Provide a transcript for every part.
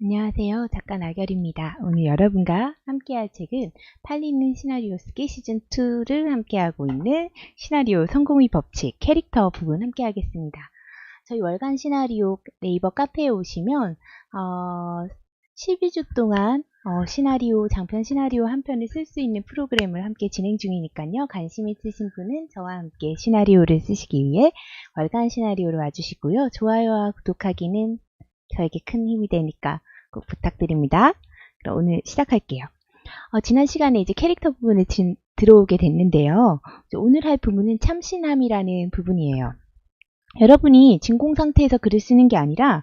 안녕하세요. 작가 나결입니다. 오늘 여러분과 함께할 책은 팔리는 시나리오 쓰기 시즌2를 함께하고 있는 시나리오 성공의 법칙 캐릭터 부분 함께하겠습니다. 저희 월간 시나리오 네이버 카페에 오시면 12주 동안 장편 시나리오 한 편을 쓸 수 있는 프로그램을 함께 진행 중이니까요. 관심 있으신 분은 저와 함께 시나리오를 쓰시기 위해 월간 시나리오로 와주시고요. 좋아요와 구독하기는 저에게 큰 힘이 되니까 꼭 부탁드립니다. 그럼 오늘 시작할게요. 지난 시간에 이제 캐릭터 부분에 들어오게 됐는데요. 오늘 할 부분은 참신함이라는 부분이에요. 여러분이 진공 상태에서 글을 쓰는 게 아니라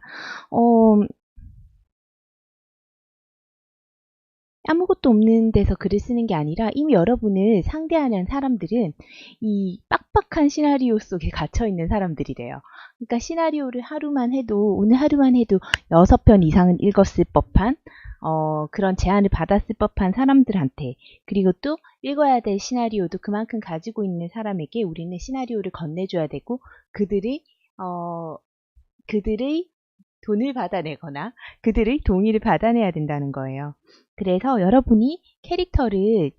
아무것도 없는 데서 글을 쓰는 게 아니라 이미 여러분을 상대하는 사람들은 이 빡빡한 시나리오 속에 갇혀있는 사람들이래요. 그러니까 시나리오를 오늘 하루만 해도 6편 이상은 읽었을 법한 그런 제안을 받았을 법한 사람들한테, 그리고 또 읽어야 될 시나리오도 그만큼 가지고 있는 사람에게 우리는 시나리오를 건네줘야 되고 그들의 돈을 받아내거나 그들의 동의를 받아내야 된다는 거예요. 그래서 여러분이 캐릭터를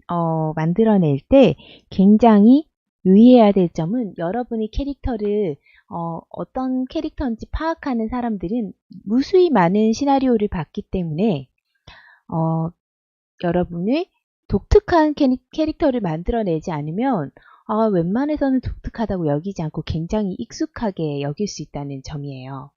만들어낼 때 굉장히 유의해야 될 점은, 여러분의 캐릭터를 어떤 캐릭터인지 파악하는 사람들은 무수히 많은 시나리오를 봤기 때문에 여러분의 독특한 캐릭터를 만들어내지 않으면 웬만해서는 독특하다고 여기지 않고 굉장히 익숙하게 여길 수 있다는 점이에요.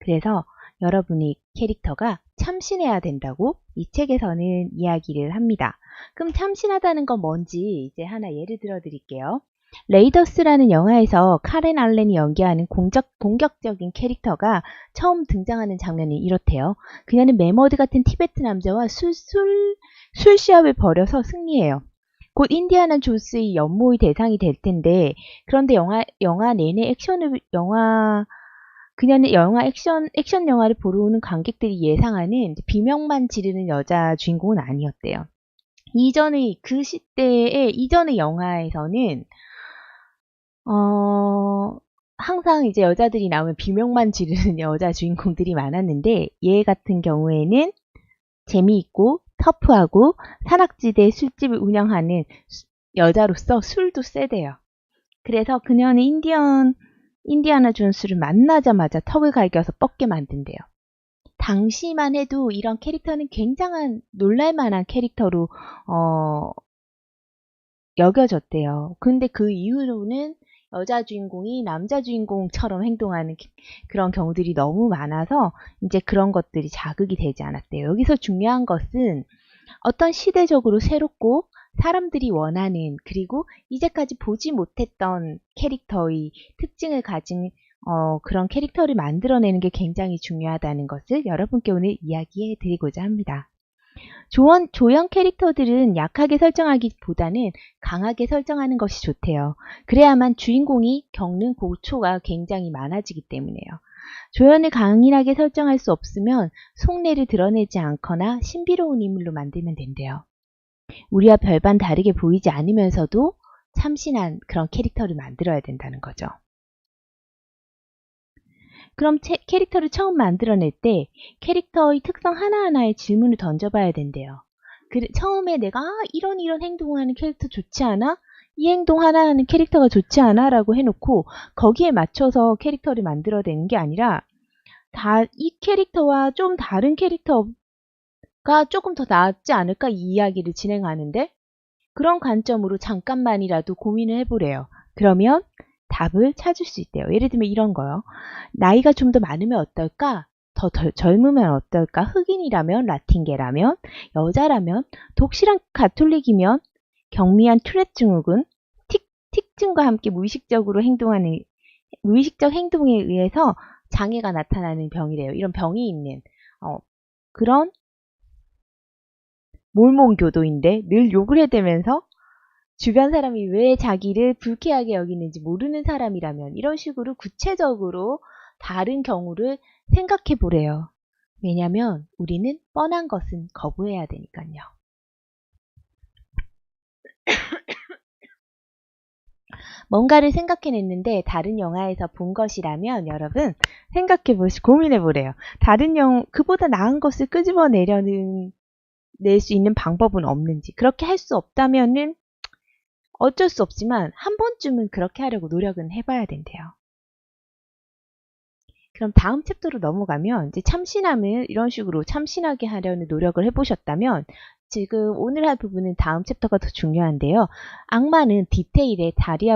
그래서 여러분의 캐릭터가 참신해야 된다고 이 책에서는 이야기를 합니다. 그럼 참신하다는 건 뭔지 이제 하나 예를 들어 드릴게요. 레이더스라는 영화에서 카렌 알렌이 연기하는 공격적인 캐릭터가 처음 등장하는 장면이 이렇대요. 그녀는 매머드 같은 티베트 남자와 술 시합을 벌여서 승리해요. 곧 인디아나 존스의 연모의 대상이 될 텐데, 그런데 영화 내내 그녀는 액션 영화를 보러 오는 관객들이 예상하는 비명만 지르는 여자 주인공은 아니었대요. 그 시대의 이전의 영화에서는, 항상 이제 여자들이 나오면 비명만 지르는 여자 주인공들이 많았는데, 얘 같은 경우에는 재미있고 터프하고 산악지대 술집을 운영하는 여자로서 술도 세대요. 그래서 그녀는 인디아나 존스를 만나자마자 턱을 갈겨서 뻗게 만든대요. 당시만 해도 이런 캐릭터는 굉장한 놀랄만한 캐릭터로 여겨졌대요. 근데 그 이후로는 여자 주인공이 남자 주인공처럼 행동하는 그런 경우들이 너무 많아서 이제 그런 것들이 자극이 되지 않았대요. 여기서 중요한 것은 어떤 시대적으로 새롭고 사람들이 원하는, 그리고 이제까지 보지 못했던 캐릭터의 특징을 가진 그런 캐릭터를 만들어내는 게 굉장히 중요하다는 것을 여러분께 오늘 이야기해 드리고자 합니다. 조연 캐릭터들은 약하게 설정하기보다는 강하게 설정하는 것이 좋대요. 그래야만 주인공이 겪는 고초가 굉장히 많아지기 때문에요. 조연을 강인하게 설정할 수 없으면 속내를 드러내지 않거나 신비로운 인물로 만들면 된대요. 우리와 별반 다르게 보이지 않으면서도 참신한 그런 캐릭터를 만들어야 된다는 거죠. 그럼 캐릭터를 처음 만들어낼 때 캐릭터의 특성 하나하나에 질문을 던져봐야 된대요. 처음에 내가 이런 행동을 하는 캐릭터 좋지 않아? 이 행동 하나 하는 캐릭터가 좋지 않아? 라고 해놓고 거기에 맞춰서 캐릭터를 만들어내는 게 아니라 이 캐릭터와 좀 다른 캐릭터가 조금 더 낫지 않을까? 이 이야기를 진행하는데 그런 관점으로 잠깐만이라도 고민을 해보래요. 그러면 답을 찾을 수 있대요. 예를 들면 이런 거요. 나이가 좀 더 많으면 어떨까? 더 젊으면 어떨까? 흑인이라면, 라틴계라면, 여자라면, 독실한 가톨릭이면, 경미한 투렛 증후군, 특징과 함께 무의식적 행동에 의해서 장애가 나타나는 병이래요. 이런 병이 있는 그런 몰몬교도인데 늘 욕을 해대면서 주변 사람이 왜 자기를 불쾌하게 여기는지 모르는 사람이라면, 이런 식으로 구체적으로 다른 경우를 생각해 보래요. 왜냐면 우리는 뻔한 것은 거부해야 되니까요. 뭔가를 생각해냈는데 다른 영화에서 본 것이라면 여러분 고민해보래요. 그보다 나은 것을 끄집어내려는 낼 수 있는 방법은 없는지. 그렇게 할 수 없다면은 어쩔 수 없지만 한 번쯤은 그렇게 하려고 노력은 해봐야 된대요. 그럼 다음 챕터로 넘어가면 이제 참신함을 이런 식으로 참신하게 하려는 노력을 해보셨다면 지금 오늘 할 부분은 다음 챕터가 더 중요한데요. 악마는 디테일에 자리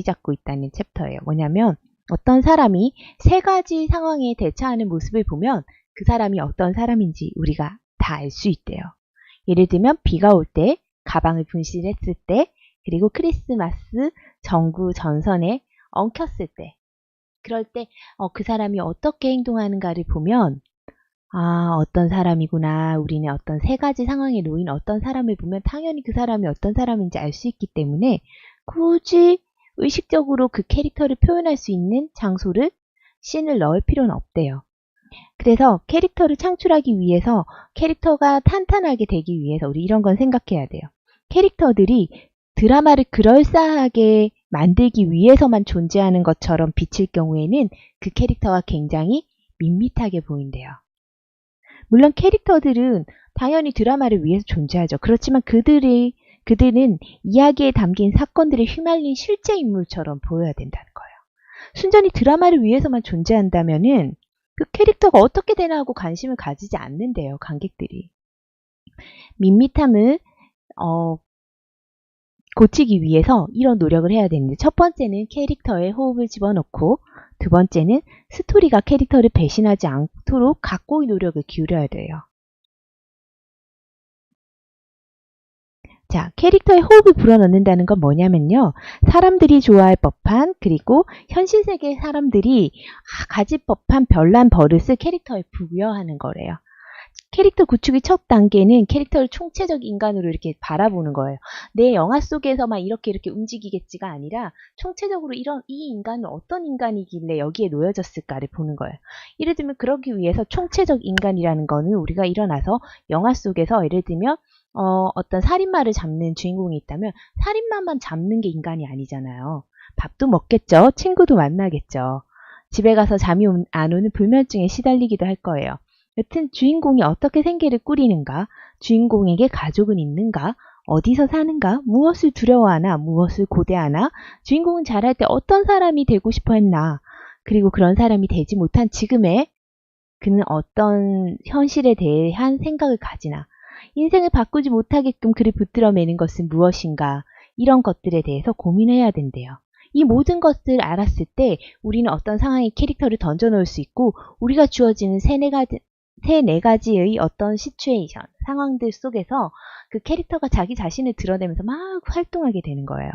잡고 있다는 챕터예요. 뭐냐면 어떤 사람이 세 가지 상황에 대처하는 모습을 보면 그 사람이 어떤 사람인지 우리가 다 알 수 있대요. 예를 들면 비가 올 때, 가방을 분실했을 때, 그리고 크리스마스 정구 전선에 엉켰을 때, 그럴 때 그 사람이 어떻게 행동하는가를 보면 어떤 사람이구나. 우리는 어떤 세 가지 상황에 놓인 어떤 사람을 보면 당연히 그 사람이 어떤 사람인지 알 수 있기 때문에 굳이 의식적으로 그 캐릭터를 표현할 수 있는 장소를 씬을 넣을 필요는 없대요. 그래서 캐릭터를 창출하기 위해서 캐릭터가 탄탄하게 되기 위해서 우리 이런 건 생각해야 돼요. 캐릭터들이 드라마를 그럴싸하게 만들기 위해서만 존재하는 것처럼 비칠 경우에는 그 캐릭터가 굉장히 밋밋하게 보인대요. 물론 캐릭터들은 당연히 드라마를 위해서 존재하죠. 그렇지만 그들은 이야기에 담긴 사건들에 휘말린 실제 인물처럼 보여야 된다는 거예요. 순전히 드라마를 위해서만 존재한다면은 그 캐릭터가 어떻게 되나 하고 관심을 가지지 않는데요, 관객들이. 밋밋함을 고치기 위해서 이런 노력을 해야 되는데 첫 번째는 캐릭터에 호흡을 집어넣고 두 번째는 스토리가 캐릭터를 배신하지 않도록 각고의 노력을 기울여야 돼요. 자, 캐릭터에 호흡을 불어넣는다는 건 뭐냐면요. 사람들이 좋아할 법한 그리고 현실 세계 사람들이 가질 법한 별난 버릇을 캐릭터에 부여하는 거래요. 캐릭터 구축의 첫 단계는 캐릭터를 총체적 인간으로 이렇게 바라보는 거예요. 내 영화 속에서만 이렇게 움직이겠지가 아니라 총체적으로 이 인간은 어떤 인간이길래 여기에 놓여졌을까를 보는 거예요. 예를 들면 그러기 위해서 총체적 인간이라는 거는 우리가 일어나서 영화 속에서 예를 들면 어떤 살인마를 잡는 주인공이 있다면 살인마만 잡는 게 인간이 아니잖아요. 밥도 먹겠죠. 친구도 만나겠죠. 집에 가서 잠이 안 오는 불면증에 시달리기도 할 거예요. 여튼 주인공이 어떻게 생계를 꾸리는가, 주인공에게 가족은 있는가, 어디서 사는가, 무엇을 두려워하나, 무엇을 고대하나, 주인공은 자랄 때 어떤 사람이 되고 싶어 했나, 그리고 그런 사람이 되지 못한 지금의 그는 어떤 현실에 대한 생각을 가지나, 인생을 바꾸지 못하게끔 그를 붙들어매는 것은 무엇인가, 이런 것들에 대해서 고민해야 된대요. 이 모든 것을 알았을 때 우리는 어떤 상황에 캐릭터를 던져놓을 수 있고 우리가 주어지는 세 네 가지의 어떤 시츄에이션, 상황들 속에서 그 캐릭터가 자기 자신을 드러내면서 막 활동하게 되는 거예요.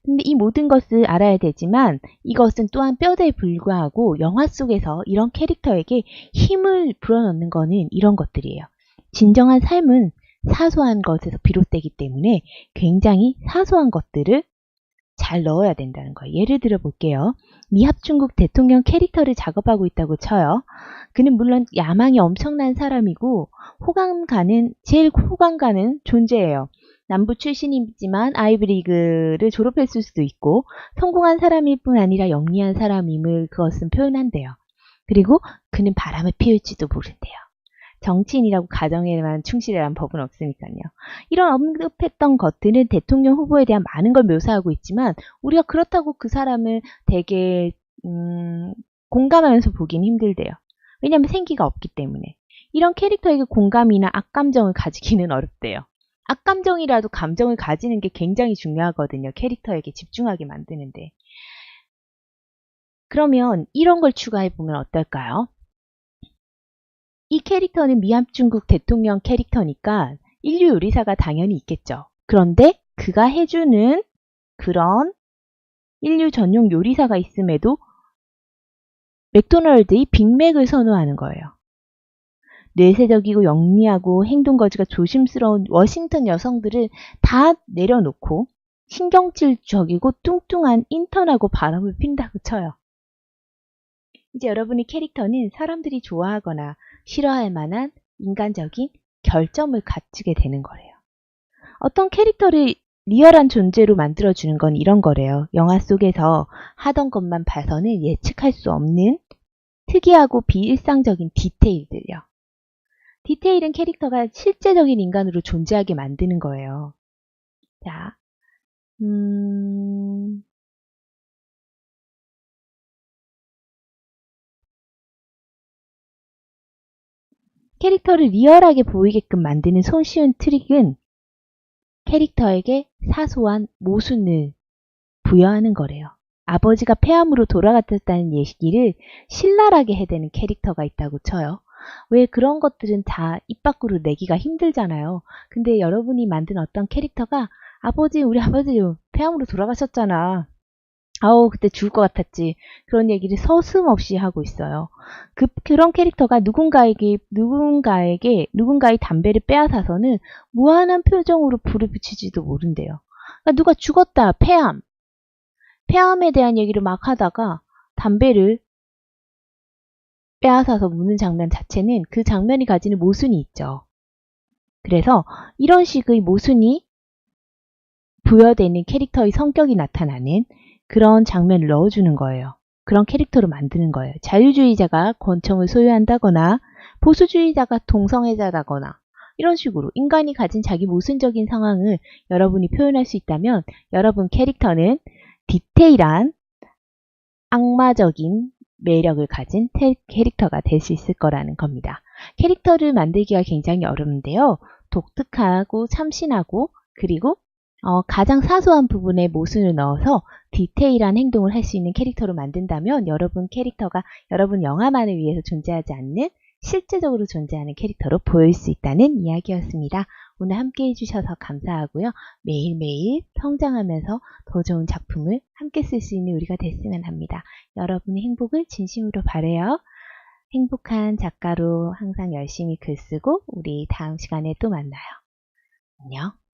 근데 이 모든 것을 알아야 되지만 이것은 또한 뼈대에 불과하고 영화 속에서 이런 캐릭터에게 힘을 불어넣는 거는 이런 것들이에요. 진정한 삶은 사소한 것에서 비롯되기 때문에 굉장히 사소한 것들을 잘 넣어야 된다는 거예요. 예를 들어 볼게요. 미합중국 대통령 캐릭터를 작업하고 있다고 쳐요. 그는 물론 야망이 엄청난 사람이고 제일 호감 가는 존재예요. 남부 출신이지만 아이브리그를 졸업했을 수도 있고 성공한 사람일 뿐 아니라 영리한 사람임을 그것은 표현한대요. 그리고 그는 바람을 피울지도 모른대요. 정치인이라고 가정에만 충실이라는 법은 없으니까요. 이런 언급했던 것들은 대통령 후보에 대한 많은 걸 묘사하고 있지만 우리가 그렇다고 그 사람을 되게 공감하면서 보긴 힘들대요. 왜냐하면 생기가 없기 때문에. 이런 캐릭터에게 공감이나 악감정을 가지기는 어렵대요. 악감정이라도 감정을 가지는 게 굉장히 중요하거든요. 캐릭터에게 집중하게 만드는데. 그러면 이런 걸 추가해보면 어떨까요? 이 캐릭터는 미합중국 대통령 캐릭터니까 인류 요리사가 당연히 있겠죠. 그런데 그가 해주는 그런 인류 전용 요리사가 있음에도 맥도날드의 빅맥을 선호하는 거예요. 뇌세적이고 영리하고 행동거지가 조심스러운 워싱턴 여성들을 다 내려놓고 신경질적이고 뚱뚱한 인턴하고 바람을 핀다고 쳐요. 이제 여러분의 캐릭터는 사람들이 좋아하거나 싫어할 만한 인간적인 결점을 갖추게 되는 거예요. 어떤 캐릭터를 리얼한 존재로 만들어주는 건 이런 거래요. 영화 속에서 하던 것만 봐서는 예측할 수 없는 특이하고 비일상적인 디테일들요. 디테일은 캐릭터가 실제적인 인간으로 존재하게 만드는 거예요. 자, 캐릭터를 리얼하게 보이게끔 만드는 손쉬운 트릭은 캐릭터에게 사소한 모순을 부여하는 거래요. 아버지가 폐암으로 돌아갔다는 얘기를 신랄하게 해대는 캐릭터가 있다고 쳐요. 왜 그런 것들은 다 입 밖으로 내기가 힘들잖아요. 근데 여러분이 만든 어떤 캐릭터가 우리 아버지 폐암으로 돌아가셨잖아. 아우, 그때 죽을 것 같았지. 그런 얘기를 서슴없이 하고 있어요. 그런 캐릭터가 누군가의 담배를 빼앗아서는 무한한 표정으로 불을 붙일지도 모른대요. 그러니까 누가 죽었다, 폐암에 대한 얘기를 막 하다가 담배를 빼앗아서 묻는 장면 자체는 그 장면이 가지는 모순이 있죠. 그래서 이런 식의 모순이 부여되는 캐릭터의 성격이 나타나는 그런 장면을 넣어주는 거예요. 그런 캐릭터로 만드는 거예요. 자유주의자가 권총을 소유한다거나 보수주의자가 동성애자라거나 이런 식으로 인간이 가진 자기 모순적인 상황을 여러분이 표현할 수 있다면 여러분 캐릭터는 디테일한 악마적인 매력을 가진 캐릭터가 될 수 있을 거라는 겁니다. 캐릭터를 만들기가 굉장히 어려운데요. 독특하고 참신하고 그리고 가장 사소한 부분에 모순을 넣어서 디테일한 행동을 할 수 있는 캐릭터로 만든다면 여러분 캐릭터가 여러분 영화만을 위해서 존재하지 않는 실제적으로 존재하는 캐릭터로 보일 수 있다는 이야기였습니다. 오늘 함께 해주셔서 감사하고요. 매일매일 성장하면서 더 좋은 작품을 함께 쓸 수 있는 우리가 됐으면 합니다. 여러분의 행복을 진심으로 바라요. 행복한 작가로 항상 열심히 글 쓰고 우리 다음 시간에 또 만나요. 안녕.